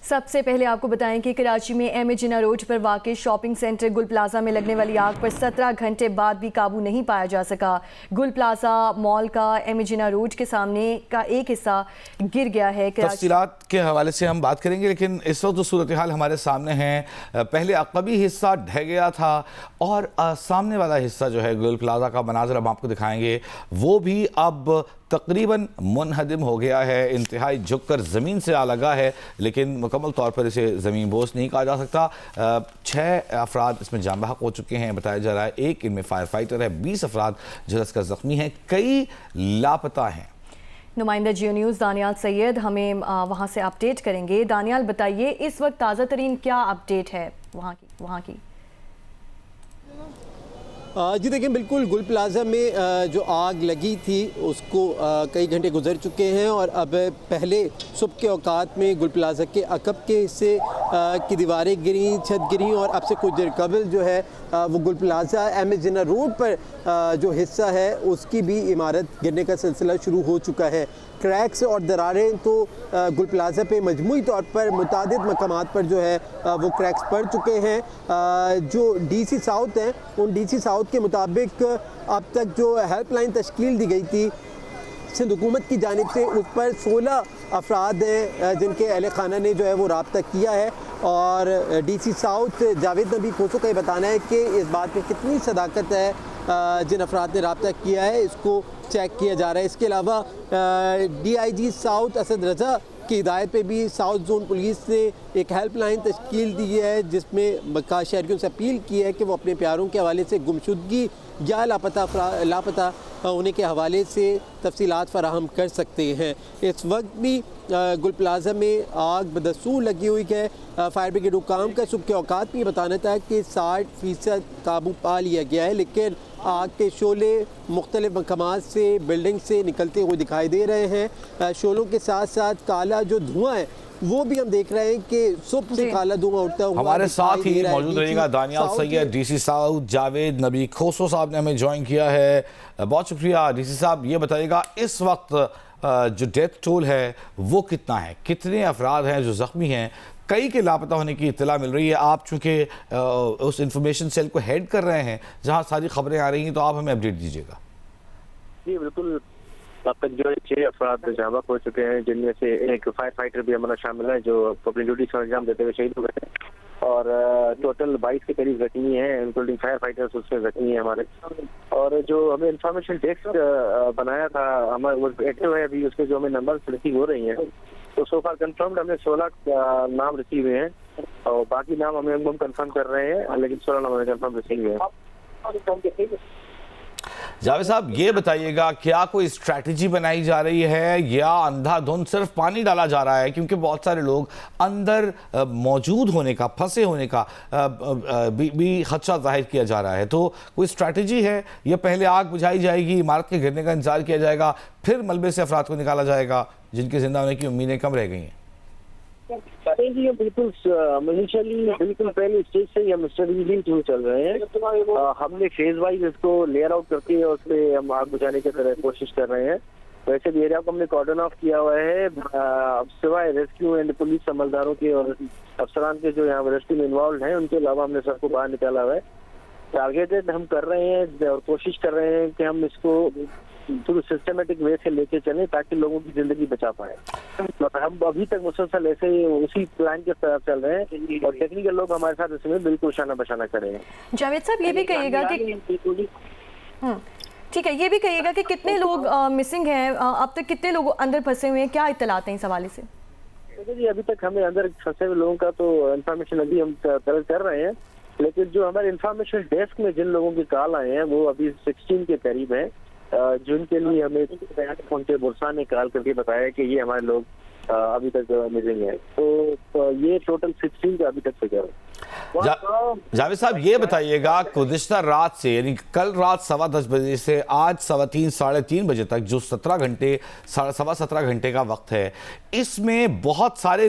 सबसे पहले आपको बताएं कि कराची में एम ए जिन्ना रोड पर वाक़ शॉपिंग सेंटर गुल प्लाजा में लगने वाली आग पर 17 घंटे बाद भी काबू नहीं पाया जा सका। गुल प्लाजा मॉल का एम ए जिन्ना रोड के सामने का एक हिस्सा गिर गया है। तफसीलात के हवाले से हम बात करेंगे, लेकिन इस वक्त जो सूरत हाल हमारे सामने है, पहले अक़बी हिस्सा ढह गया था और सामने वाला हिस्सा जो है गुल प्लाजा का मनाज़र हम आपको दिखाएंगे, वो भी अब तकरीबन मुनहदिम हो गया है। इंतहाई झुककर ज़मीन से आ लगा है, लेकिन मुकम्मल तौर पर इसे ज़मीन बोझ नहीं कहा जा सकता। 6 अफराद इसमें जान बहक हो चुके हैं बताया जा रहा है। एक इनमें फायर फाइटर है। 20 अफराद झुलस कर ज़ख्मी हैं, कई लापता हैं। नुमाइंदा जियो न्यूज़ दानियाल सैयद हमें वहाँ से अपडेट करेंगे। दानियाल बताइए, इस वक्त ताज़ा तरीन क्या अपडेट है वहाँ की? जी देखिए, बिल्कुल गुल प्लाजा में जो आग लगी थी उसको कई घंटे गुजर चुके हैं और अब पहले सुबह के औकात में गुल प्लाजा के अकब के हिस्से की दीवारें गिरी, छत गिरी और अब से कुछ देर कबल जो है वो Gul plaza M A Jinnah road पर जो हिस्सा है उसकी भी इमारत गिरने का सिलसिला शुरू हो चुका है। क्रैक्स और दरारें तो गुल प्लाजा पे मजमूई तौर पर मुतादिद मकामात पर जो है वो क्रैक्स पड़ चुके हैं। जो DC साउथ हैं, उन DC साउथ के मुताबिक अब तक जो हेल्पलाइन तश्कील दी गई थी सिंध हुकूमत की जानिब से, उस पर 16 अफराद हैं जिनके अहल खाना ने जो है वो रब्ता किया है। और DC साउथ जावेद नबी खोसो का ये बताना है कि इस बात में कितनी सदाकत है, जिन अफराद ने रब्ता किया है इसको चेक किया जा रहा है। इसके अलावा DIG साउथ असद रजा की हिदायत पे भी साउथ जोन पुलिस ने एक हेल्पलाइन तश्कील दी है, जिसमें मक्का शहरियों से अपील की है कि वो अपने प्यारों के हवाले से गुमशुदगी या लापता होने के हवाले से तफसीलात फराहम कर सकते हैं। इस वक्त भी गुल प्लाजा में आग बदस्तूर लगी हुई है। फायर ब्रिगेड हुकाम का सुबह के औकात में बताना था कि 60% काबू पा लिया गया है, लेकिन आग के शोले मुख्तलिफ मकामात से, बिल्डिंग से निकलते हुए दिखाई दे रहे हैं। शोलों के साथ साथ काला जो धुआं है वो भी हम देख रहे हैं कि सुबह से काला धुआं उठता हुआ हमारे साथ ही मौजूद रहेगा दानियाल सैयद। DC साउथ जावेद नबी खोसो साहब ने हमें ज्वाइन किया है, बहुत शुक्रिया। DC साहब, ये बताइएगा इस वक्त जो डेथ टोल है वो कितना है, कितने अफराद हैं जो ज़ख्मी हैं? कई के लापता होने की इत्तला मिल रही है। आप चूँकि उस इंफॉर्मेशन सेल को हेड कर रहे हैं जहाँ सारी खबरें आ रही हैं, तो आप हमें अपडेट दीजिएगा। जी बिल्कुल, अब तक जो 6 अफराद जाबाक हो चुके हैं, जिनमें से एक फायर फाइटर भी हमारा शामिल है जो अपनी ड्यूटी का अंजाम देते हुए शहीद हो गए हैं। और टोटल 22 के करीब जख्मी हैं, इंक्लूडिंग फायर फाइटर्स उसमें जख्मी हैं हमारे। और जो हमें इंफॉर्मेशन डेस्क बनाया था हमारे वो एक्टिव है अभी, उसके जो हमें नंबर रिसीव हो रही हैं, तो सो फार कंफर्म्ड हमने 16 नाम रिसीव हुए हैं और बाकी नाम हम कंफर्म कर रहे हैं, लेकिन 16 नाम हमें कंफर्म रिसीव हुए हैं। जावेद साहब, ये बताइएगा क्या कोई स्ट्रैटेजी बनाई जा रही है या अंधाधुंध सिर्फ पानी डाला जा रहा है? क्योंकि बहुत सारे लोग अंदर मौजूद होने का, फंसे होने का भी खदशा जाहिर किया जा रहा है, तो कोई स्ट्रैटेजी है या पहले आग बुझाई जाएगी, इमारत के गिरने का इंतजार किया जाएगा, फिर मलबे से अफराद को निकाला जाएगा जिनके जिंदा होने की उम्मीदें कम रह गई हैं? बिल्कुल बिल्कुल पहले स्टेज से ही हम स्ट्रेटेजी थ्रू चल रहे हैं। हमने फेज वाइज इसको लेयर आउट करके उस पर हम आग बुझाने की तरह कोशिश कर रहे हैं। वैसे भी एरिया को हमने कॉर्डन ऑफ किया हुआ है, सिवाय रेस्क्यू एंड पुलिस अमलदारों के और अफसरान के जो यहाँ रेस्क्यू में इन्वॉल्व हैं, उनके अलावा हमने सबको बाहर निकाला हुआ है। टारगेटेड हम कर रहे हैं और कोशिश कर रहे हैं कि हम इसको थोड़ा सिस्टमेटिक वे से लेके चलें ताकि लोगों की जिंदगी बचा पाए। हम अभी तक मुसलसल ऐसे ही उसी प्लान के साथ चल रहे हैं और टेक्निकल लोग हमारे साथ इसमें बिल्कुल शाना बशाना करेंगे। जावेद साहब, ये भी कहिएगा कि ठीक है, ये भी कहिएगा कि कितने लोग मिसिंग हैं, अब तक कितने लोग अंदर फंसे हुए हैं, क्या इत्तलात हैं इस हवाले से? जी अभी तक हमें अंदर फंसे हुए लोगों का तो इन्फॉर्मेशन अभी हम तलब कर रहे हैं, लेकिन जो हमारे इन्फॉर्मेशन डेस्क में जिन लोगों के कॉल आए हैं वो अभी 16 के करीब है, जिनके लिए हमें उनके बुरसा ने कॉल करके बताया कि ये हमारे लोग अभी तक मिसिंग है। तो ये टोटल 16 का अभी तक फिगर है। जावेद साहब, ये बताइएगा गुज़िश्ता रात से, यानी कल रात 10:15 बजे से आज 3:15 साढ़े 3 बजे तक जो 17 घंटे, सवा 17 घंटे का वक्त है, इसमें बहुत सारे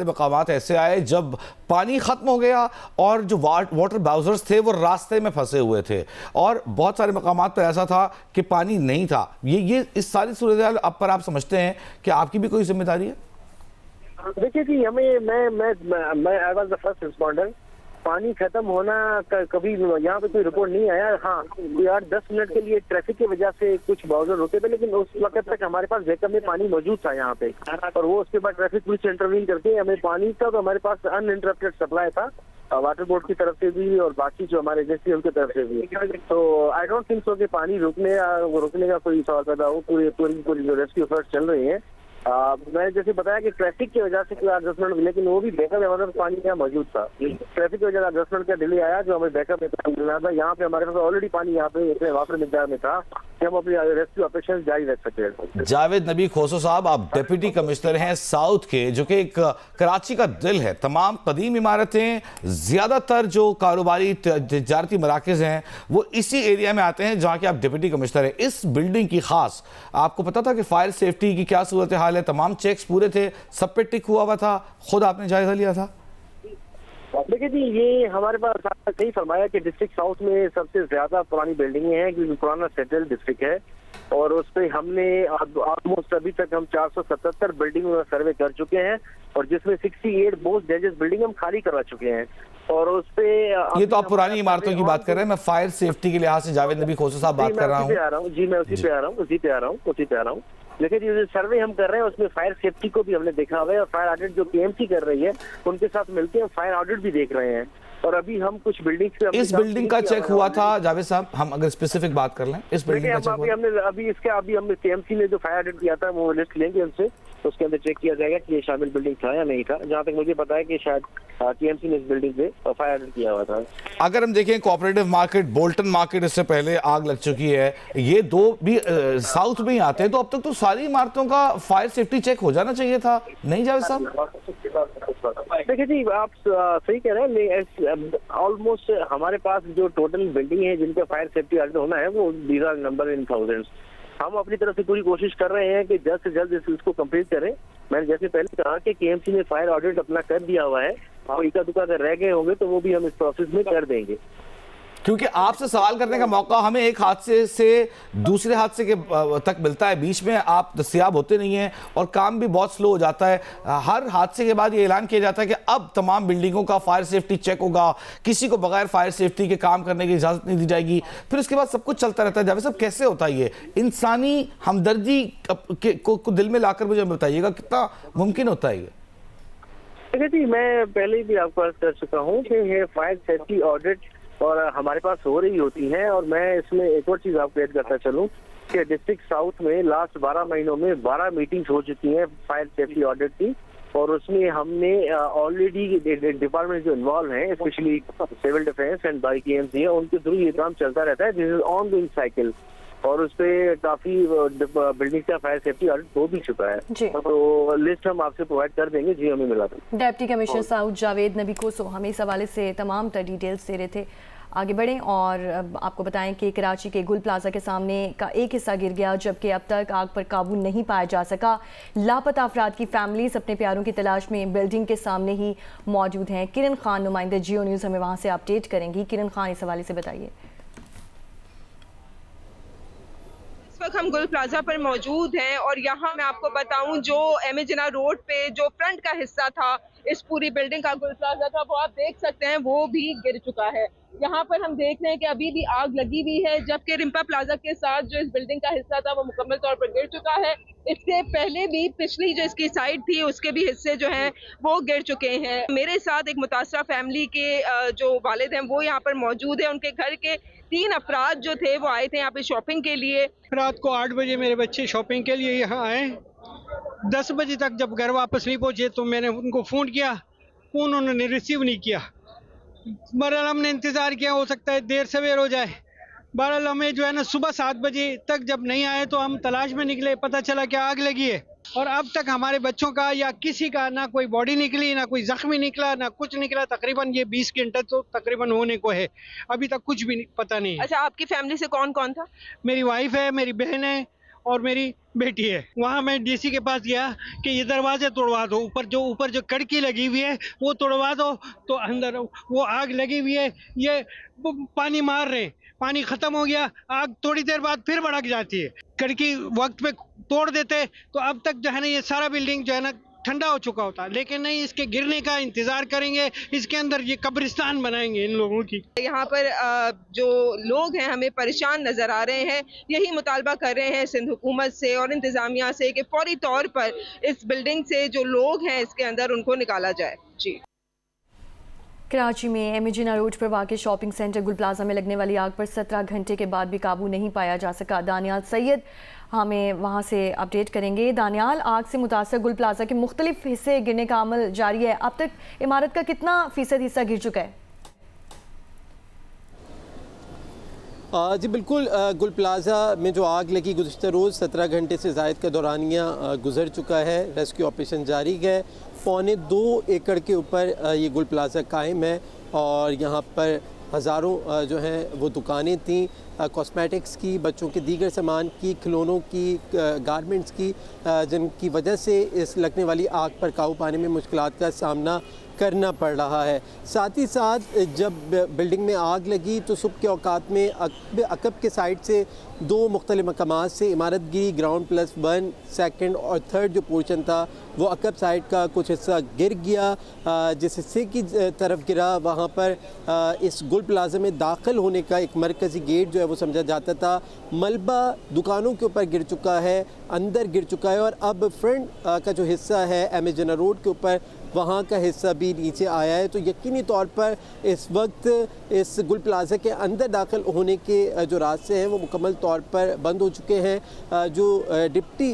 मकामात ऐसे आए जब पानी ख़त्म हो गया और जो वाटर बाउजर्स थे वो रास्ते में फंसे हुए थे, और बहुत सारे मकामात पर ऐसा था कि पानी नहीं था। ये इस सारी सूरत हाल अब पर आप समझते हैं कि आपकी भी कोई जिम्मेदारी है? देखिए जी, हमें मैं I was the first responder. पानी खत्म होना कभी यहाँ पे कोई रिपोर्ट नहीं आया। हाँ, 8-10 मिनट के लिए ट्रैफिक की वजह से कुछ बाउजर रुके थे, लेकिन उस वक्त तक हमारे पास बैकअप में पानी मौजूद था यहाँ पे। और वो उसके बाद ट्रैफिक पुलिस इंटरवीन करके हमें पानी का, तो हमारे पास अनइंटरप्टेड सप्लाई था वाटर बोर्ड की तरफ से भी और बाकी जो हमारे एजेंसी उनकी तरफ से भी। तो आई डोंट थिंक सो कि पानी रुकने का कोई सवाल पैदा हो। पूरी जो रेस्क्यू एफर्ट्स चल रही हैं। मैंने जैसे बताया कि ट्रैफिक की वजह से 8-10 मिनट, लेकिन वो भी बैकअप हमारे पास पानी यहाँ मौजूद था। ट्रैफिक की वजह से 10 मिनट का डिले आया, जो हमें बैकअप मिलना था। यहाँ पे हमारे पास ऑलरेडी पानी यहाँ पे इतने वाफर मिकदार में था कि हम अपनी रेस्क्यू ऑपरेशन जारी रख सके। जावेद नबी खोसो साहब, आप डिप्टी कमिश्नर हैं साउथ के, जो कि एक कराची का दिल है। तमाम कदीम इमारतें, ज़्यादातर जो कारोबारी तजारती मराकज़ हैं वो इसी एरिया में आते हैं जहाँ के आप डिप्टी कमिश्नर हैं। इस बिल्डिंग की खास आपको पता था कि फायर सेफ्टी की क्या सूरत हाल है? तमाम चेक्स पूरे थे, सब पे टिक हुआ हुआ था, खुद आपने जायजा लिया था? देखिए जी, ये हमारे पास आपने सही फरमाया कि डिस्ट्रिक्ट साउथ में सबसे ज्यादा पुरानी बिल्डिंगें हैं, क्योंकि पुराना सेटल डिस्ट्रिक्ट है। और उस पर हमने ऑलमोस्ट अभी तक हम 477 बिल्डिंग में सर्वे कर चुके हैं, और जिसमें 68 मोस्ट डेंजरस बिल्डिंग हम खाली करवा चुके हैं। और उस पे ये तो आप पुरानी इमारतों की बात कर रहे हैं, मैं फायर सेफ्टी के लिहाज से जावेद नबी खोसो साहब बात कर रहा हूँ। जी, मैं उसी पे आ रहा हूँ। लेकिन जो सर्वे हम कर रहे हैं उसमें फायर सेफ्टी को भी हमने देखा हुआ है, और फायर ऑडिट जो केएमसी कर रही है उनके साथ मिलकर हम फायर ऑडिट भी देख रहे हैं। और अभी हम कुछ बिल्डिंग्स पे इस बिल्डिंग का चेक हुआ था जावेद साहब, हम अगर स्पेसिफिक बात कर लें, इस बिल्डिंग का चेक हमने केएमसी ने जो फायर ऑडिट किया था वो लिस्ट लेंगे उनसे, तो उसके अंदर चेक किया जाएगा कि ये शामिल बिल्डिंग था या नहीं था। जहाँ तक मुझे पता है कि शायद केएमसी ने इस बिल्डिंग पे फायर ऑडिट किया हुआ था। अगर हम देखें कोऑपरेटिव मार्केट, बोल्टन मार्केट, इससे पहले आग लग चुकी है, ये दो भी साउथ में ही आते हैं, तो अब तक तो सारी इमारतों का फायर सेफ्टी चेक हो जाना चाहिए था, नहीं जावेद साहब? देखिए जी, आप सही कह रहे हैं। ऑलमोस्ट हमारे पास जो टोटल बिल्डिंग है जिनका फायर सेफ्टी ऑडिट होना है वो these are numbers in thousands. हम अपनी तरफ से पूरी कोशिश कर रहे हैं कि जल्द से जल्द इसको कंप्लीट करें। मैंने जैसे पहले कहा कि केएमसी ने फायर ऑडिट अपना कर दिया हुआ है, और इक्का दुक्का अगर रह गए होंगे तो वो भी हम इस प्रोसेस में कर देंगे। क्योंकि आपसे सवाल करने का मौका हमें एक हादसे से दूसरे हादसे के तक मिलता है, बीच में आप दस्तयाब होते नहीं हैं और काम भी बहुत स्लो हो जाता है। हर हादसे के बाद ये ऐलान किया जाता है कि अब तमाम बिल्डिंगों का फायर सेफ्टी चेक होगा, किसी को बगैर फायर सेफ्टी के काम करने की इजाज़त नहीं दी जाएगी, फिर उसके बाद सब कुछ चलता रहता है। जावेद साहब, कैसे होता है ये? इंसानी हमदर्दी को दिल में लाकर मुझे बताइएगा, कितना मुमकिन होता है ये? देखिए जी, मैं पहले भी आपको अर्ज कर चुका हूँ कि ये फायर सेफ्टी ऑडिट और हमारे पास हो रही होती हैं। और मैं इसमें एक और चीज़ आपको ऐड करता चलूँ कि डिस्ट्रिक्ट साउथ में लास्ट 12 महीनों में 12 मीटिंग्स हो चुकी हैं फायर सेफ्टी ऑडिट की, और उसमें हमने ऑलरेडी डिपार्टमेंट जो इन्वॉल्व हैं, specially civil defence and by KMC है, उनके थ्रू ये काम चलता रहता है। This is ongoing cycle, और उस पर काफी बिल्डिंग का फायर सेफ्टी ऑडिट हो भी चुका है। तो लिस्ट हम आपसे प्रोवाइड कर देंगे। जी, हमें मिला था। डिप्टी कमिश्नर साउथ जावेद नबी खोसो हमें इस हवाले से तमाम डिटेल्स दे रहे थे। आगे बढ़ें और आपको बताएं कि कराची के गुल प्लाजा के सामने का एक हिस्सा गिर गया, जबकि अब तक आग पर काबू नहीं पाया जा सका। लापता अफराद की फैमिलीज अपने प्यारों की तलाश में बिल्डिंग के सामने ही मौजूद हैं। किरण खान, नुमाइंदे जियो न्यूज़, हमें वहाँ से अपडेट करेंगी। किरण खान, इस हवाले से बताइए। इस वक्त हम गुल प्लाजा पर मौजूद हैं, और यहाँ मैं आपको बताऊं, जो एम.ए. जिन्ना रोड पे जो फ्रंट का हिस्सा था इस पूरी बिल्डिंग का, गुल प्लाजा का, वो आप देख सकते हैं वो भी गिर चुका है। यहाँ पर हम देख रहे हैं कि अभी भी आग लगी हुई है, जबकि रिम्पा प्लाजा के साथ जो इस बिल्डिंग का हिस्सा था वो मुकम्मल तौर पर गिर चुका है। इससे पहले भी पिछली जो इसकी साइड थी उसके भी हिस्से जो हैं वो गिर चुके हैं। मेरे साथ एक मुतासरा फैमिली के जो वालिद हैं वो यहाँ पर मौजूद है। उनके घर के 3 अफराद जो थे वो आए थे यहाँ पे शॉपिंग के लिए। रात को 8 बजे मेरे बच्चे शॉपिंग के लिए यहाँ आए। 10 बजे तक जब घर वापस नहीं पहुँचे तो मैंने उनको फ़ोन किया, फ़ोन उन्होंने रिसीव नहीं किया। बहरहाल हमने इंतज़ार किया, हो सकता है देर सवेर हो जाए। बहरहाल हमें जो है ना सुबह 7 बजे तक जब नहीं आए तो हम तलाश में निकले, पता चला कि आग लगी है। और अब तक हमारे बच्चों का या किसी का ना कोई बॉडी निकली, ना कोई जख्मी निकला, ना कुछ निकला। तकरीबन ये 20 घंटे तो तकरीबन होने को है, अभी तक कुछ भी पता नहीं है। अच्छा, आपकी फैमिली से कौन कौन था? मेरी वाइफ है, मेरी बहन है और मेरी बेटी है। वहाँ मैं डीसी के पास गया कि ये दरवाजे तोड़वा दो, ऊपर जो कड़की लगी हुई है वो तोड़वा दो। तो अंदर वो आग लगी हुई है, ये पानी मार रहे हैं, पानी खत्म हो गया, आग थोड़ी देर बाद फिर भड़क जाती है। कड़की वक्त पे तोड़ देते तो अब तक जो है ना ये सारा बिल्डिंग जो है ना ठंडा हो चुका होता, लेकिन नहीं, इसके गिरने का इंतजार करेंगे, इसके अंदर ये कब्रिस्तान बनाएंगे इन लोगों की। यहाँ पर जो लोग हैं हमें परेशान नजर आ रहे हैं, यही मुतालबा कर रहे हैं सिंध हुकूमत से और इंतजामिया से कि फौरी तौर पर इस बिल्डिंग से जो लोग हैं इसके अंदर उनको निकाला जाए। जी। कराची में एमिजिना रोड पर वाक़ शॉपिंग सेंटर गुल प्लाजा में लगने वाली आग पर 17 घंटे के बाद भी काबू नहीं पाया जा सका। दानियाल सैयद हमें वहाँ से अपडेट करेंगे। दानियाल, आग से मुतासर गुल प्लाजा के मुख्तलिफ हिस्से गिरने का अमल जारी है, अब तक इमारत का कितना फ़ीसद हिस्सा गिर चुका है? जी बिल्कुल, गुल प्लाजा में जो आग लगी गुज़िश्ता रोज़ 17 घंटे से ज़ायद का दौरानिया गुजर चुका है। रेस्क्यू ऑपरेशन जारी है। 2.25 एकड़ के ऊपर ये गुल प्लाजा कायम है और यहाँ पर हज़ारों जो हैं वो दुकानें थीं, कॉस्मेटिक्स की, बच्चों के दीगर सामान की, खिलौनों की, गारमेंट्स की, जिनकी वजह से इस लगने वाली आग पर काबू पाने में मुश्किलात का सामना करना पड़ रहा है। साथ ही साथ जब बिल्डिंग में आग लगी तो सुबह के औकात में अकब के साइड से 2 मुख्तलिफ मकामात से इमारत गिरी। ग्राउंड प्लस 1, सेकंड और थर्ड जो पोर्शन था वो अकब साइड का कुछ हिस्सा गिर गया। जिस हिस्से की तरफ गिरा वहाँ पर इस गुल प्लाजा में दाखिल होने का एक मरकज़ी गेट जो है वो समझा जाता था, मलबा दुकानों के ऊपर गिर चुका है, अंदर गिर चुका है और अब फ्रंट का जो हिस्सा है एमिजिना रोड के ऊपर वहाँ का हिस्सा भी नीचे आया है। तो यकीनी तौर पर इस वक्त इस गुल प्लाजा के अंदर दाखिल होने के जो रास्ते हैं वो मुकम्मल तौर पर बंद हो चुके हैं। जो डिप्टी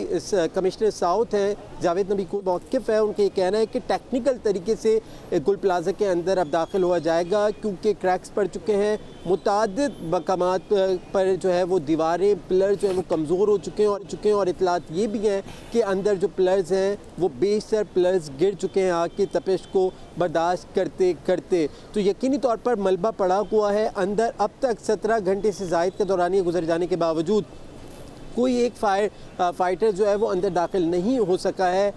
कमिश्नर साउथ हैं जावेद नबी को मौक़िफ़ है, उनका ये कहना है कि टेक्निकल तरीके से गुल प्लाजा के अंदर अब दाखिल हुआ जाएगा क्योंकि क्रैक्स पड़ चुके हैं। मुतादिद मकामात पर जो है वो दीवारें, पिलर जो है वो कमज़ोर हो चुके हैं और इतलात ये भी हैं कि अंदर जो पिलर्स हैं वो बेशतर पिलर्स गिर चुके हैं आग की तपिश को बर्दाश्त करते करते। तो यकीनी तौर पर मलबा पड़ा हुआ है अंदर। अब तक 17 घंटे से ज़ायद का दौरानिया गुजर जाने के बावजूद कोई एक फाइटर जो है वो अंदर दाखिल नहीं हो सका है।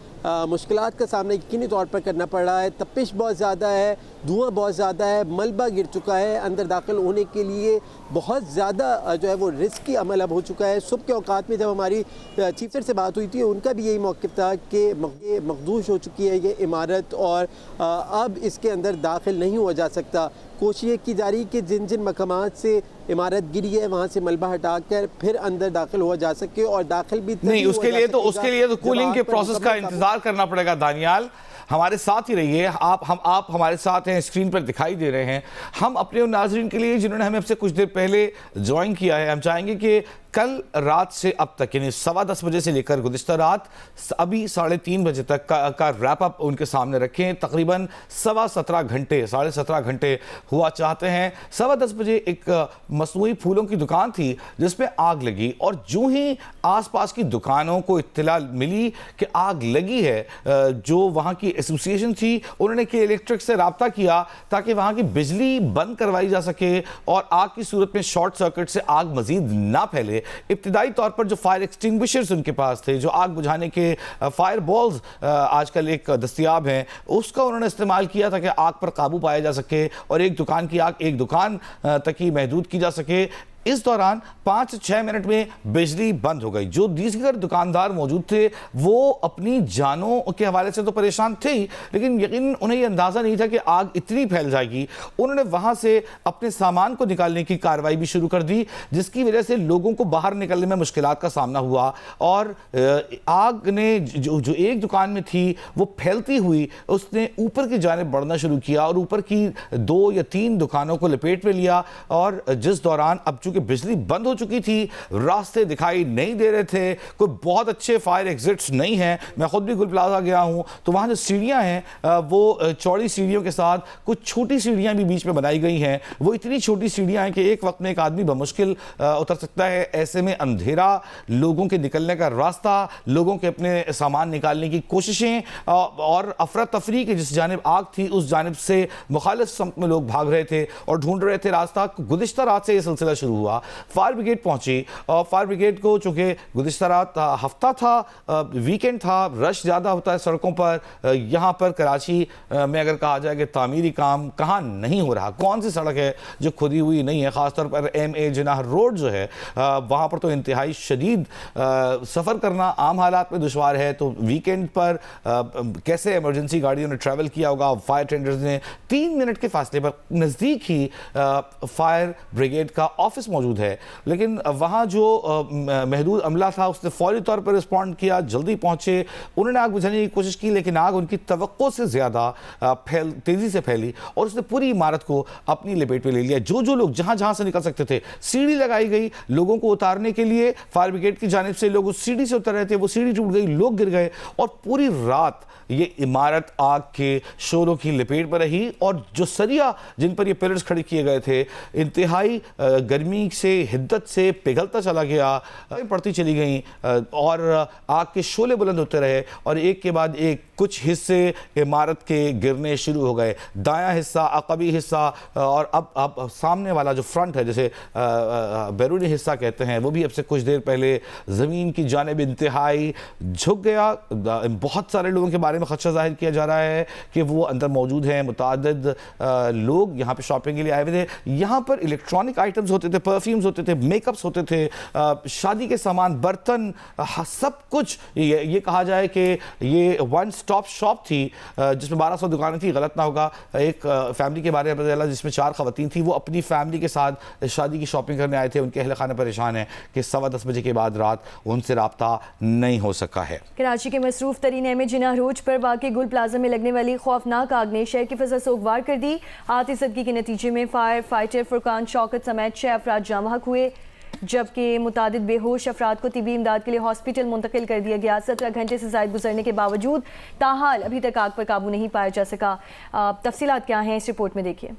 मुश्किलात का सामना यकीनी तौर पर करना पड़ रहा है। तपिश बहुत ज़्यादा है, धुआं बहुत ज़्यादा है, मलबा गिर चुका है। अंदर दाखिल होने के लिए बहुत ज़्यादा जो है वो रिस्की अमल अब हो चुका है। सुबह के औकात में जब हमारी चीफ सर से बात हुई थी उनका भी यही मौक़िफ़ था कि मखदूश हो चुकी है ये इमारत और अब इसके अंदर दाखिल नहीं हुआ जा सकता। कोशिश की जा रही कि जिन जिन मकामात से इमारत गिरी है वहाँ से मलबा हटाकर फिर अंदर दाखिल हुआ जा सके और दाखिल भी नहीं, उसके लिए तो कूलिंग के प्रोसेस का इंतजार करना पड़ेगा। दानियाल, हमारे साथ ही रहिए। आप हमारे साथ हैं, स्क्रीन पर दिखाई दे रहे हैं। हम अपने उन नाज़रीन के लिए जिन्होंने हमें आपसे कुछ देर पहले ज्वाइन किया है, हम चाहेंगे कि कल रात से अब तक यानी 10:15 बजे से लेकर गुज़िश्ता रात अभी 3:30 बजे तक का रैप अप उनके सामने रखें। तकरीबन 17.25 घंटे 17.5 घंटे हुआ चाहते हैं। 10:15 बजे एक मसनूई फूलों की दुकान थी जिस पे आग लगी और जो ही आसपास की दुकानों को इत्तला मिली कि आग लगी है, जो वहाँ की एसोसिएशन थी उन्होंने के इलेक्ट्रिक से रब्ता किया ताकि वहाँ की बिजली बंद करवाई जा सके और आग की सूरत में शॉर्ट सर्किट से आग मजीद ना फैले। इब्तिदाई तौर पर जो फायर एक्सटिंग्विशर्स उनके पास थे, जो आग बुझाने के फायर बॉल्स आजकल एक दस्तयाब हैं, उसका उन्होंने इस्तेमाल किया था कि आग पर काबू पाया जा सके और एक दुकान की आग एक दुकान तक ही महदूद की जा सके। इस दौरान 5 से 6 मिनट में बिजली बंद हो गई। जो दीगर दुकानदार मौजूद थे वो अपनी जानों के हवाले से तो परेशान थे ही, लेकिन यकीन उन्हें ये अंदाज़ा नहीं था कि आग इतनी फैल जाएगी। उन्होंने वहाँ से अपने सामान को निकालने की कार्रवाई भी शुरू कर दी, जिसकी वजह से लोगों को बाहर निकलने में मुश्किलात का सामना हुआ और आग ने जो एक दुकान में थी वो फैलती हुई उसने ऊपर की जानिब बढ़ना शुरू किया और ऊपर की 2 या 3 दुकानों को लपेट में लिया। और जिस दौरान अब कि बिजली बंद हो चुकी थी, रास्ते दिखाई नहीं दे रहे थे, कोई बहुत अच्छे फायर एग्जिट्स नहीं हैं। मैं खुद भी गुल प्लाजा गया हूं तो वहां जो सीढ़ियां हैं वो चौड़ी सीढ़ियों के साथ कुछ छोटी सीढ़ियां भी बीच में बनाई गई हैं। वो इतनी छोटी सीढ़ियां हैं कि एक वक्त में एक आदमी बमुश्किल उतर सकता है। ऐसे में अंधेरा, लोगों के निकलने का रास्ता, लोगों के अपने सामान निकालने की कोशिशें और अफरा तफरी की जिस जानिब आग थी उस जानिब से मुखालिफ समत में लोग भाग रहे थे और ढूंढ रहे थे रास्ता। गुज़िश्ता रात से यह सिलसिला शुरू हुआ, फायर ब्रिगेड पहुंची और फायर ब्रिगेड को, चूँकि गुज़िश्ता रात हफ्ता था, वीकेंड था, रश ज़्यादा होता है सड़कों पर। यहाँ पर कराची में अगर कहा जाए कि तामीरी काम कहाँ नहीं हो रहा, कौन सी सड़क है जो खुदी हुई नहीं है, ख़ासतौर पर MA जिनाह रोड जो है वहाँ पर तो इंतहाई शदीद सफ़र करना आम हालात में दुश्वार है। तो वीकेंड पर कैसे इमरजेंसी गाड़ियों ने ट्रैवल किया होगा। फायर टेंडर्स ने 3 मिनट के फासले पर नज़दीक ही फायर ब्रिगेड का ऑफिस मौजूद है, लेकिन वहाँ जो महदूद अमला था उसने फौरी तौर पर रिस्पॉन्ड किया, जल्दी पहुँचे, उन्होंने आग बुझाने की कोशिश की, लेकिन आग उनकी तवक्को से ज़्यादा तेज़ी से फैली और उसने पूरी इमारत को अपनी लपेट में ले लिया। जो लोग जहाँ से निकल सकते थे, सीढ़ी लगाई गई लोगों को उतारने के लिए, फायर ब्रिगेड की जानिब से लोग उस सीढ़ी से उतर रहे थे, वो सीढ़ी टूट गई, लोग गिर गए और पूरी रात ये इमारत आग के शोरों की लपेट में रही। और जो सरिया जिन पर ये पिलर्स खड़े किए गए थे, इंतहाई गर्मी से, हिद्दत से पिघलता चला गया, पड़ती चली गई और आग के शोले बुलंद होते रहे और एक के बाद एक कुछ हिस्से इमारत के गिरने शुरू हो गए। दायां हिस्सा, अक़बी हिस्सा और अब सामने वाला जो फ्रंट है, जैसे बैरूनी हिस्सा कहते हैं, वो भी अब से कुछ देर पहले ज़मीन की जानिब इंतहाई झुक गया। बहुत सारे लोगों के बारे में खदशा जाहिर किया जा रहा है कि वो अंदर मौजूद हैं। मुतादिद लोग यहाँ पे शॉपिंग के लिए आए हुए थे। यहाँ पर इलेक्ट्रॉनिक आइटम्स होते थे, परफ्यूम्स होते थे, मेकअप्स होते थे, शादी के सामान, बर्तन, सब कुछ। ये कहा जाए कि ये वन स्टॉप शॉप थी जिसमें 1200 दुकानें थी, गलत ना होगा। एक फैमिली के बारे में पता चला जिसमें 4 ख़वातीन थी, वो अपनी फैमिली के साथ शादी की शॉपिंग करने आए थे। उनके अहल खाने परेशान है कि 10:15 बजे के बाद रात उनसे रब्ता नहीं हो सका है। कराची के मसरूफ तरीन MA जिनाह रोड पर वाक़ई गुल प्लाजा में लगने वाली खौफनाक आग ने शहर की फ़ज़ा सोगवार कर दी। आतिशबाज़ी के नतीजे में फायर फाइटर फुरकान शौकत समेत 6 अफराद जाँ बहक हुए, जबकि मुतादिद बेहोश अफराद को तिबी इमदाद के लिए हॉस्पिटल मुंतकिल कर दिया गया। 17 घंटे से ज़ायद गुजरने के बावजूद ताहाल अभी तक आग पर काबू नहीं पाया जा सका। तफसीलात क्या हैं, इस रिपोर्ट में देखिए।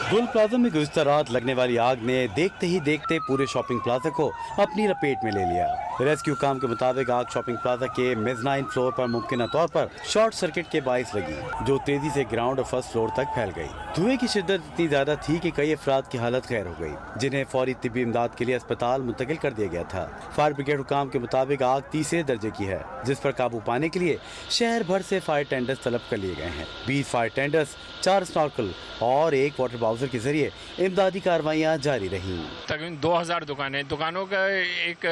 गुल प्लाजा में गुज़िश्ता रात लगने वाली आग ने देखते ही देखते पूरे शॉपिंग प्लाजा को अपनी लपेट में ले लिया। रेस्क्यू काम के मुताबिक आग शॉपिंग प्लाजा के मेज़नाइन फ्लोर पर मुमकिन तौर पर शॉर्ट सर्किट के बाइस लगी, जो तेजी से ग्राउंड और फर्स्ट फ्लोर तक फैल गई। धुएं की शिद्दत इतनी ज्यादा थी कि कई अफराद की हालत खैर हो गई, जिन्हें फौरी तिब्बी इमदाद के लिए अस्पताल मुंतकिल कर दिया गया था। फायर ब्रिगेड हुकाम के मुताबिक आग तीसरे दर्जे की है, जिस पर काबू पाने के लिए शहर भर से फायर टेंडर्स तलब कर लिए गए हैं। 20 फायर टेंडर्स, 4 स्नॉर्कल और 1 वाटर बाउजर के जरिए इमदादी कार्रवाइयाँ जारी रही। तकरीबन 2000 दुकानों का एक,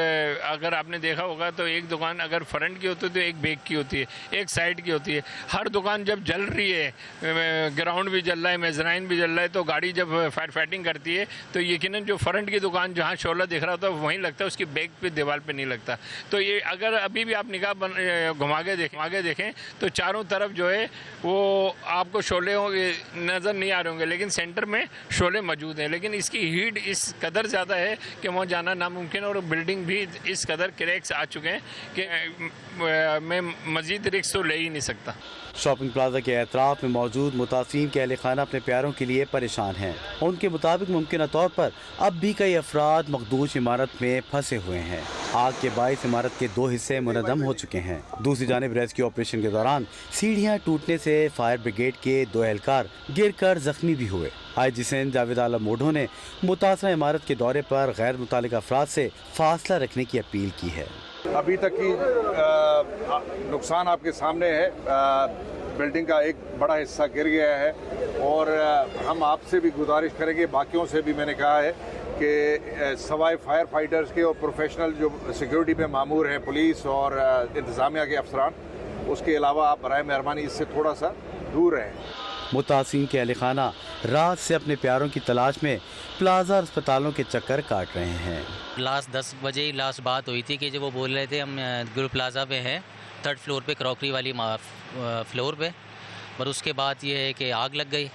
अगर आपने देखा होगा तो एक दुकान अगर फ्रंट की होती है तो एक बैक की होती है, एक साइड की होती है। हर दुकान जब जल रही है, ग्राउंड भी जल रहा है, मेजराइन भी जल रहा है, तो गाड़ी जब फायर फाइटिंग करती है तो यकीनन जो फ्रंट की दुकान जहाँ शोला दिख रहा होता है वहीं लगता है, उसकी बैक पे दीवार पे नहीं लगता। तो ये अगर अभी भी आप निगाह घुमा के देखें तो चारों तरफ जो है वो आपको शोले नज़र नहीं आ रहे होंगे, लेकिन सेंटर में शोले मौजूद हैं। लेकिन इसकी हीट इस कदर ज़्यादा है कि वहाँ जाना नामुमकिन, और बिल्डिंग भी इस कदर क्रैक्स आ चुके हैं कि मैं मज़ीद रिस्क तो ले ही नहीं सकता। शॉपिंग प्लाजा के एतराफ़ में मौजूद मुतासिरीन के अहले खाना अपने प्यारों के लिए परेशान हैं। उनके मुताबिक मुमकिन तौर पर अब भी कई अफराद मखदूश इमारत में फंसे हुए हैं। आग के बाइस इमारत के 2 हिस्से मुनद्दम हो चुके हैं। दूसरी जानिब रेस्क्यू ऑपरेशन के दौरान सीढ़ियाँ टूटने से फायर ब्रिगेड के 2 एहलकार गिरकर जख्मी भी हुए। IG सिंध जावेद आलम मोढो ने मुतासरा इमारत के दौरे पर गैर मुतालिक अफराद से फासला रखने की अपील की है। अभी तक की नुकसान आपके सामने है। बिल्डिंग का एक बड़ा हिस्सा गिर गया है और हम आपसे भी गुजारिश करेंगे, बाकियों से भी मैंने कहा है कि सवाए फायर फाइटर्स के और प्रोफेशनल जो सिक्योरिटी पे मामूर हैं, पुलिस और इंतज़ामिया के अफसरान, उसके अलावा आप बराए मेहरबानी इससे थोड़ा सा दूर रहें। मुतासिरीन के अहले खाना रात से अपने प्यारों की तलाश में प्लाजा और अस्पतालों के चक्कर काट रहे हैं। लास्ट 10 बजे ही लास्ट बात हुई थी कि जब वो बोल रहे थे हम गुल प्लाजा पे हैं, 3rd फ्लोर पे, क्रॉकरी वाली फ्लोर पे, पर उसके बाद ये है कि आग लग गई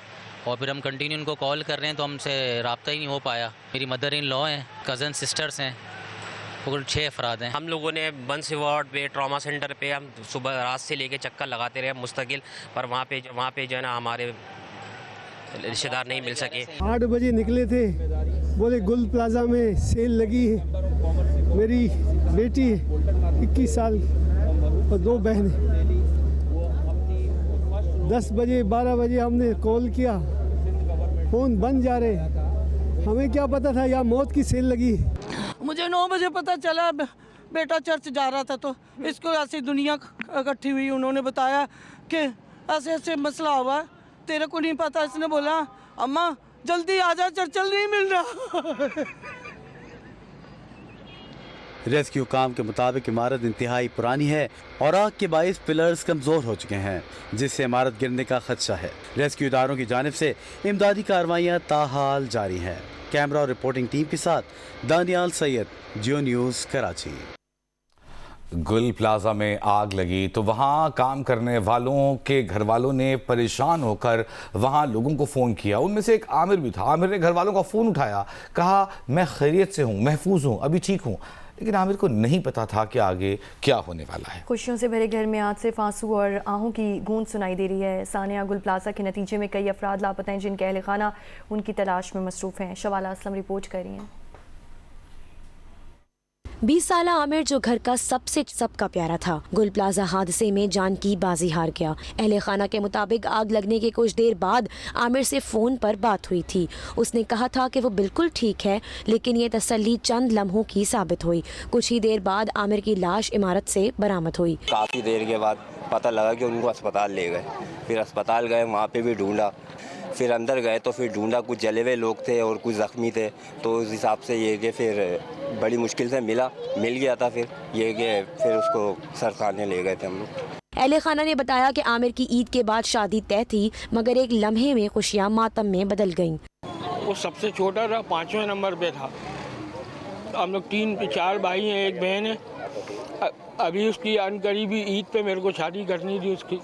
और फिर हम कंटिन्यू उनको कॉल कर रहे हैं तो हमसे रब्ता ही नहीं हो पाया। मेरी मदर इन लॉ हैं, कज़न सिस्टर्स हैं, कुल 6 अफराद हैं। हम लोगों ने बंस वार्ड पे, ट्रॉमा सेंटर पे हम सुबह रात से लेके चक्कर लगाते रहे मुस्तकिल, पर वहाँ पे जो है ना हमारे रिश्तेदार नहीं मिल सके। 8 बजे निकले थे, बोले गुल प्लाजा में सेल लगी है। मेरी बेटी 21 साल और 2 बहनें। 10 बजे 12 बजे हमने कॉल किया, फ़ोन बंद जा रहे। हमें क्या पता था यहाँ मौत की सेल लगी। मुझे 9 बजे पता चला, बेटा चर्च जा रहा था तो इसको ऐसी दुनिया इकट्ठी हुई, उन्होंने बताया कि ऐसे ऐसे मसला हुआ, तेरे को नहीं पता। इसने बोला अम्मा जल्दी आ जा, चर्चल नहीं मिल रहा। रेस्क्यू काम के मुताबिक इमारत इंतहाई पुरानी है और आग के बाइस पिलर्स कमजोर हो चुके हैं, जिससे इमारत गिरने का खदशा है। रेस्क्यू इदारों की जानिब से इमदादी कार्रवाइयाँ ताहाल जारी हैं। कैमरा और रिपोर्टिंग टीम के साथ दानियाल सैयद, जियो न्यूज़, कराची। गुल प्लाजा में आग लगी तो वहाँ काम करने वालों के घर वालों ने परेशान होकर वहाँ लोगों को फ़ोन किया। उनमें से एक आमिर भी था। आमिर ने घर वालों का फ़ोन उठाया, कहा मैं खैरियत से हूँ, महफूज हूँ, अभी ठीक हूँ। लेकिन आमिर को नहीं पता था कि आगे क्या होने वाला है। खुशियों से भरे घर में आज से आंसू और आहों की गूंज सुनाई दे रही है। सानिया गुल प्लाजा के नतीजे में कई अफराद लापता हैं, जिनके अहल खाना उनकी तलाश में मसरूफ़ हैं। शवाला असलम रिपोर्ट कर रही हैं। 20 साला आमिर जो घर का सबका प्यारा था, गुल प्लाजा हादसे में जान की बाजी हार गया। अहले खाना के मुताबिक आग लगने के कुछ देर बाद आमिर से फ़ोन पर बात हुई थी। उसने कहा था कि वो बिल्कुल ठीक है, लेकिन ये तसल्ली चंद लम्हों की साबित हुई। कुछ ही देर बाद आमिर की लाश इमारत से बरामद हुई। काफ़ी देर के बाद पता लगा कि उनको अस्पताल ले गए। फिर अस्पताल गए, वहाँ पे भी ढूंढा। फिर अंदर गए तो फिर ढूंढा, कुछ जले हुए लोग थे और कुछ ज़ख्मी थे। तो उस हिसाब से ये कि फिर बड़ी मुश्किल से मिल गया था। फिर ये कि फिर उसको सरखाने ले गए थे हम लोग। अहले खाना ने बताया कि आमिर की ईद के बाद शादी तय थी, मगर एक लम्हे में खुशियाँ मातम में बदल गईं। वो सबसे छोटा था, 5वें नंबर पे था। हम लोग 4 भाई हैं, एक बहन है। अभी उसकी अनकरीबी ईद पे मेरे को शादी करनी थी उसकी।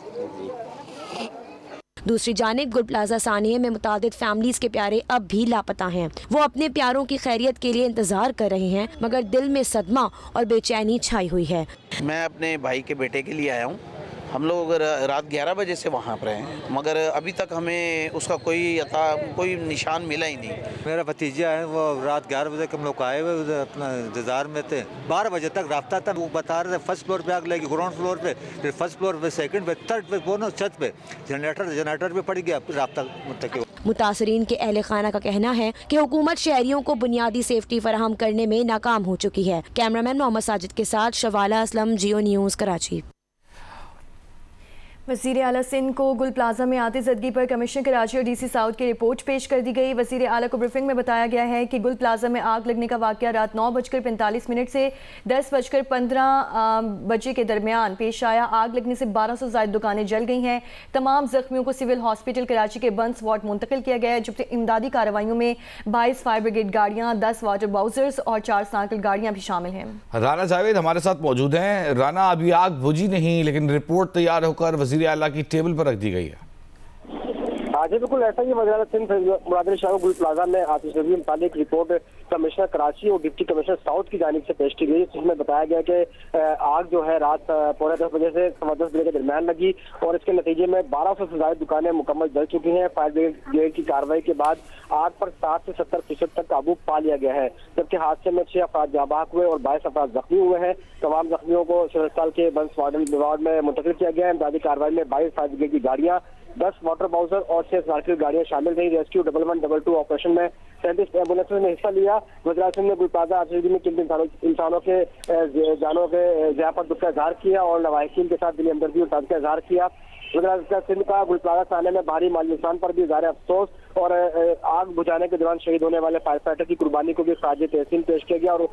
दूसरी जानिब गुल प्लाजा सानिया में मुतादिद फैमिलीज के प्यारे अब भी लापता हैं। वो अपने प्यारों की खैरियत के लिए इंतजार कर रहे हैं, मगर दिल में सदमा और बेचैनी छाई हुई है। मैं अपने भाई के बेटे के लिए आया हूँ। हम लोग रात 11 बजे से वहाँ पर हैं, मगर अभी तक हमें उसका कोई निशान मिला ही नहीं। मेरा भतीजा है, वो रात 11 बजे हम लोग आए हुए अपना इंतज़ार में थे। 12 बजे तक रास्ता था। वो बता रहे थे फर्स्ट फ्लोर पे आग लगी, ग्राउंड फ्लोर पे, फिर फर्स्ट फ्लोर पे, सेकंड पे, थर्ड पे, दोनों छत पे जनरेटर पे पड़ गया। रास्ता मुतासरीन के अहले खाना का कहना है कि हुकूमत शहरियों को बुनियादी सेफ्टी फराहम करने में नाकाम हो चुकी है। कैमरामैन मोहम्मद साजिद के साथ शवाला असलम, जियो न्यूज़, कराची। वज़ीर आला सिंध को गुल प्लाजा में आतिशबाजी पर कमिश्नर कराची और डीसी साउथ की रिपोर्ट पेश कर दी गई। वज़ीर आला को ब्रीफिंग में बताया गया है कि गुल प्लाजा में आग लगने का वाक़या रात 9:45 से 10:15 के दरमियान पेश आया। आग लगने से 1200 से ज़ायद दुकानें जल गई हैं। तमाम जख्मियों को सिविल हॉस्पिटल कराची के बंस वार्ड मुंतकिल किया गया है, जबकि इमदादी कार्रवाइयों में 22 फायर ब्रिगेड गाड़ियाँ, 10 वाटर बाउजर्स और 4 साइकिल गाड़ियाँ भी शामिल हैं। राना जावेद हमारे साथ मौजूद हैं। राना, अभी आग बुझी नहीं, लेकिन रिपोर्ट तैयार होकर वज़ीर आला की टेबल पर रख दी गई है। जी बिल्कुल ऐसा ही वज़ीर आला सिंध मुराद शाह गुल प्लाजा में आतिशबाजी मुतालिक रिपोर्ट कमिश्नर कराची और डिप्टी कमिश्नर साउथ की जानिब से पेश की गई, जिसमें बताया गया कि आग जो है रात 9:45 बजे से 10:15 बजे के दरमियान लगी और इसके नतीजे में 1200 से ज़्यादा दुकानें मुकम्मल जल चुकी हैं। फायर ब्रिगेड की कार्रवाई के बाद आग पर 60 से 70% तक काबू पा लिया गया है, जबकि हादसे में 6 अफराद जाबाक हुए और 22 अफराद जख्मी हुए हैं। तमाम जख्मियों को सिविल अस्पताल के बंस वार्ड में मुंतकिल किया गया है। इमदादी कार्रवाई में 22 फायर ब्रिगेड की गाड़ियाँ, 10 वाटर बाउजर और 6 साइकिल गाड़ियां शामिल रही। रेस्क्यू 1112 ऑपरेशन में 37 एम्बुलेंस ने हिस्सा लिया। वज़ीर आला ने गुल प्लाजा आतिशबाजी में किन इंसानों के जानों के ज़िया पर दुख का इजहार किया और लवाहिकीन के साथ दिली हमदर्दी और ताज़ का इजहार किया। वज़ीर आला सिंध का गुल प्लाजा थाने में भारी माली नुकसान पर भी इज़हार अफसोस और आग बुझाने के दौरान शहीद होने वाले फायर फाइटर की कुर्बानी को भी खराज तहसीन पेश किया गया और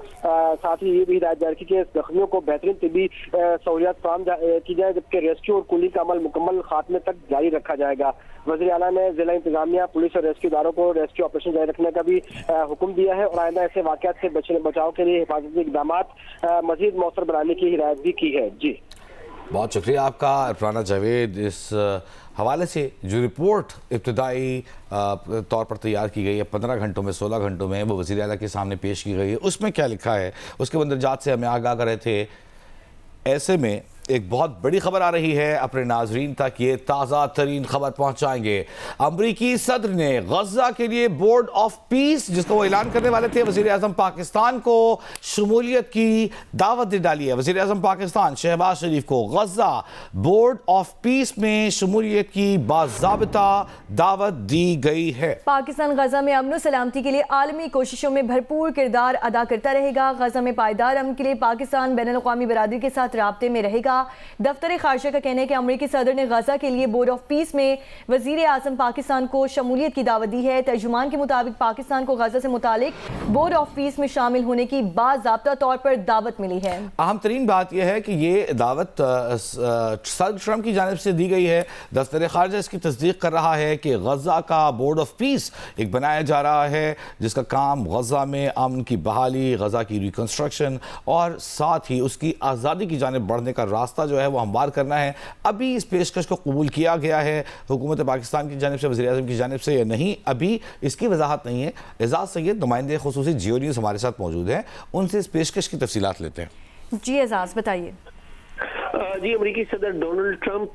साथ ही ये भी हिदायत जारी की कि जख्मियों को बेहतरीन तिबी सहूलियात फराहम की जाए, जबकि रेस्क्यू और कुली का अमल मुकम्मल खात्मे तक जारी रखा जाएगा। वज़ीर आला ने जिला इंतजामिया, पुलिस और रेस्क्यू इदारों को रेस्क्यू ऑपरेशन जारी रखने का भी हुक्म दिया है और आइंदा ऐसे वाक़यात से बचाव के लिए हिफाजती इक़दाम मज़ीद मौसर बनाने की हिदायत भी की है। जी बहुत शुक्रिया आपका राना जावेद। इस हवाले से जो रिपोर्ट इब्तदाई तौर पर तैयार की गई है 15 घंटों में 16 घंटों में वो वज़ीर आला के सामने पेश की गई है, उसमें क्या लिखा है उसके मंदरजात से हमें आगाह कर रहे थे। ऐसे में एक बहुत बड़ी खबर आ रही है, अपने नाजरीन तक ये ताज़ा तरीन खबर पहुंचाएंगे। अमरीकी सदर ने गजा के लिए बोर्ड ऑफ पीस, जिसका वो ऐलान करने वाले थे, वज़ीर आज़म पाकिस्तान को शमूलियत की दावत दे डाली है। वज़ीर आज़म पाकिस्तान शहबाज शरीफ को गजा बोर्ड ऑफ पीस में शमूलियत की बाज़ाबिता दावत दी गई है। पाकिस्तान गजा में अमन सलामती के लिए आलमी कोशिशों में भरपूर किरदार अदा करता रहेगा। गजा में पायदार अमन के लिए पाकिस्तान बैनुल-अक़वामी बरादरी के साथ राब्ते में रहेगा। दफ्तर खारजा का कहना है कि अमरीकी सदर ने गजा के लिए बोर्ड ऑफ पीस में वज़ीर आज़म पाकिस्तान को शमूलियत की दावत दी है। तर्जुमान के मुताबिक पाकिस्तान को गजा से मुतालिक बोर्ड ऑफ पीस में शामिल होने की बाज़ाब्ता तौर पर दावत मिली है। अहम तरीन बात यह है कि ये दावत सदर ट्रंप की जानिब से दी गई है। दफ्तर खारजा इसकी तस्दीक कर रहा है कि गजा का बोर्ड ऑफ पीस एक बनाया जा रहा है, जिसका काम गजा में अमन की बहाली, गजा की रिकंस्ट्रक्शन और साथ ही उसकी आज़ादी की जानिब बढ़ने का रास्ता जो है वो हमवार करना है। अभी इस पेशकश को कबूल किया गया है हुकूमत पाकिस्तान की जानिब से, वज़ीर आज़म की जानिब से या नहीं, अभी इसकी वजाहत नहीं है। एजाज सैयद नुमाइंदे खुसूसी जियो न्यूज़ हमारे साथ मौजूद हैं, उनसे इस पेशकश की तफसीलात लेते हैं। जी एजाज बताइए। जी, अमरीकी सदर डोनाल्ड ट्रंप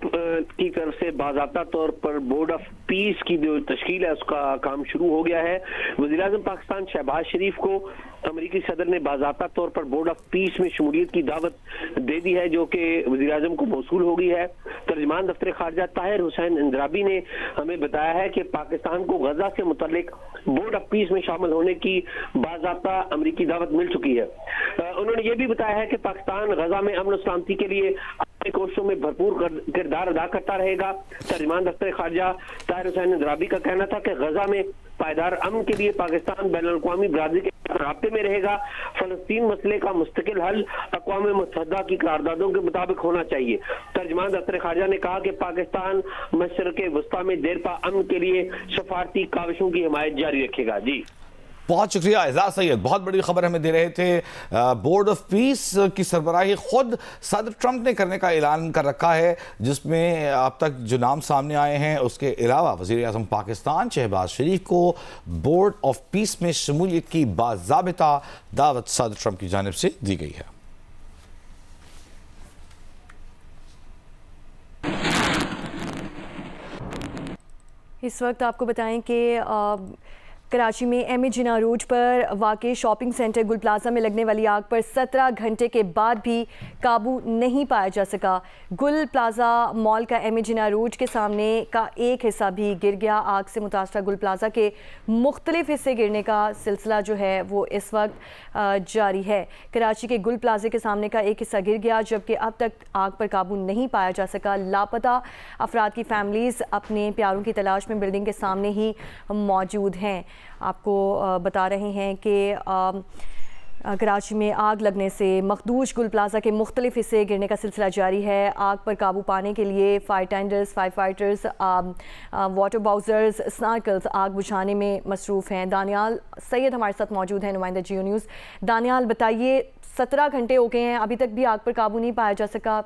की तरफ से बाज़ाब्ता तौर पर बोर्ड ऑफ पीस की जो तश्कील है उसका काम शुरू हो गया है। वज़ीर आज़म पाकिस्तान शहबाज शरीफ को अमरीकी सदर ने बाज़ाब्ता तौर पर बोर्ड ऑफ पीस में शमूलियत की दावत दे दी है, जो कि वज़ीर आज़म को मौसूल हो गई है। तर्जमान दफ्तर खारजा ताहिर हुसैन इंद्राबी ने हमें बताया है कि पाकिस्तान को गजा से मुतल्लिक बोर्ड ऑफ पीस में शामिल होने की बाज़ाब्ता अमरीकी दावत मिल चुकी है। उन्होंने ये भी बताया है कि पाकिस्तान गजा में अमन और सलामती के लिए अपने कोशिशों में भरपूर किरदार अदा करता रहेगा। तर्जमान दफ्तर खारजा ताहिर हुसैन इंद्राबी का कहना था कि गजा में पायदार अमन के लिए पाकिस्तान बैनुल-अक़वामी बरादरी के राब्ते में रहेगा। फलस्तीन मसले का मुस्तकिल हल अक़वाम मुत्तहिदा की करारदादों के मुताबिक होना चाहिए। तर्जमान दफ्तर खारजा ने कहा कि पाकिस्तान मशरिक़ वस्ता में देरपा अमन के लिए सफारती काविशों की हिमायत जारी रखेगा। जी, बहुत शुक्रिया एजाज सैयद, बहुत बड़ी खबर हमें दे रहे थे। बोर्ड ऑफ पीस की सरबराही खुद सदर ट्रंप ने करने का ऐलान कर रखा है, जिसमें अब तक जो नाम सामने आए हैं उसके अलावा वज़ीर आज़म पाकिस्तान शहबाज शरीफ को बोर्ड ऑफ पीस में शमूलियत की बाज़ाबिता दावत सदर ट्रंप की जानिब से दी गई है। इस वक्त आपको बताएं कि कराची में एम ए जिन्ना रोड पर वाक़ शॉपिंग सेंटर गुल प्लाजा में लगने वाली आग पर 17 घंटे के बाद भी काबू नहीं पाया जा सका। गुल प्लाजा मॉल का एम ए जिन्ना रोड के सामने का एक हिस्सा भी गिर गया। आग से मुतासरा गुल प्लाजा के मुख्तलिफ हिस्से गिरने का सिलसिला जो है वो इस वक्त जारी है। कराची के गुल प्लाजे के सामने का एक हिस्सा गिर गया, जबकि अब तक आग पर काबू नहीं पाया जा सका। लापता अफराद की फैमिलीज़ अपने प्यारों की तलाश में बिल्डिंग के सामने ही मौजूद हैं। आपको बता रहे हैं कि कराची में आग लगने से मखदूश गुल प्लाजा के मुख्तलिफ हिस्से गिरने का सिलसिला जारी है। आग पर काबू पाने के लिए fire tenders, fire fighters, water bowsers, snorkels आग बुझाने में मसरूफ़ हैं। दानियाल सैयद हमारे साथ मौजूद हैं, नुमाइंदा जियो न्यूज़। दानियाल बताइए, 17 घंटे हो गए हैं, अभी तक भी आग पर काबू नहीं पाया जा सका।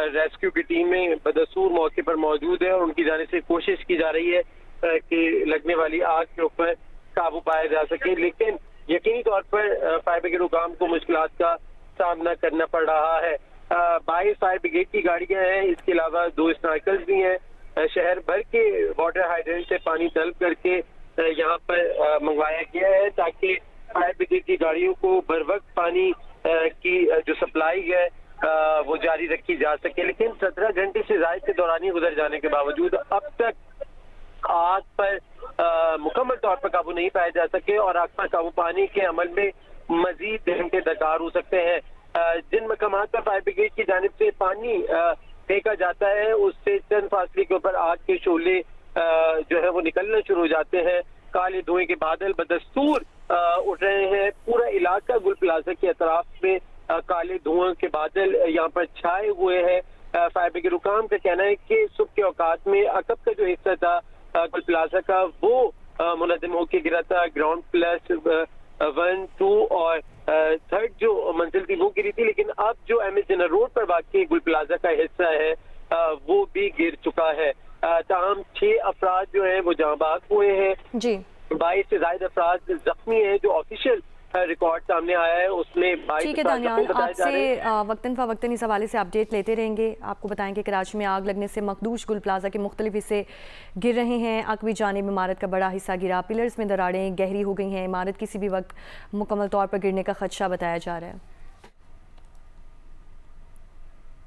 रेस्क्यू की टीम में बदसूर मौके पर मौजूद है और उनकी जानिब से कोशिश की जा रही है कि लगने वाली आग के ऊपर काबू पाया जा सके, लेकिन यकीनी तौर पर फायर ब्रिगेड हुकाम को मुश्किलात का सामना करना पड़ रहा है। 22 फायर ब्रिगेड की गाड़ियां हैं, इसके अलावा 2 स्नाइकर्स भी हैं। शहर भर के वाटर हाइड्रेंट से पानी तलब करके यहाँ पर मंगवाया गया है, ताकि फायर ब्रिगेड की गाड़ियों को बर वक्त पानी की जो सप्लाई है वो जारी रखी जा सके। लेकिन 17 घंटे से ज्यादा के दौरान गुजर जाने के बावजूद अब तक आग पर मुकम्मल तौर पर काबू नहीं पाया जा सके और आग पर काबू पाने के अमल में मजीद घंटे दरकार हो सकते हैं। जिन मकामात पर फायर ब्रिगेड की जानिब से पानी फेंका जाता है, उससे चंद फासले के ऊपर आग के शोले जो है वो निकलना शुरू हो जाते हैं। काले धुएं के बादल बदस्तूर उठ रहे हैं। पूरा इलाका गुल प्लाजा के अतराफ में काले धुआं के बादल यहाँ पर छाए हुए हैं। फायर ब्रिगेड हुकाम का कहना है कि सुबह के औकात में अकब का जो हिस्सा था गुल प्लाजा का वो मुनज़्ज़म होकर गिरा था। ग्राउंड प्लस 1, 2 और 3rd जो मंजिल थी वो गिरी थी, लेकिन अब जो एम ए जिन्ना रोड पर वाक़ई गुल प्लाजा का हिस्सा है वो भी गिर चुका है। तमाम 6 अफराद जो हैं वो जाँ बाग हुए हैं जी। 22 से ज्यादा अफराद जख्मी हैं। जो ऑफिशियल रिकॉर्ड सामने आया है उसमें 22 ठीक है दानियाल, आपसे वक्तन फ़वक्तन इस हवाले से अपडेट लेते रहेंगे। आपको बताएं कि कराची में आग लगने से मखदूश गुल प्लाजा के मुख्तलिफ हिस्से गिर रहे हैं। अकबी जानिब इमारत का बड़ा हिस्सा गिरा, पिलर्स में दरारें गहरी हो गई हैं। इमारत किसी भी वक्त मुकम्मल तौर पर गिरने का खदशा बताया जा रहा है।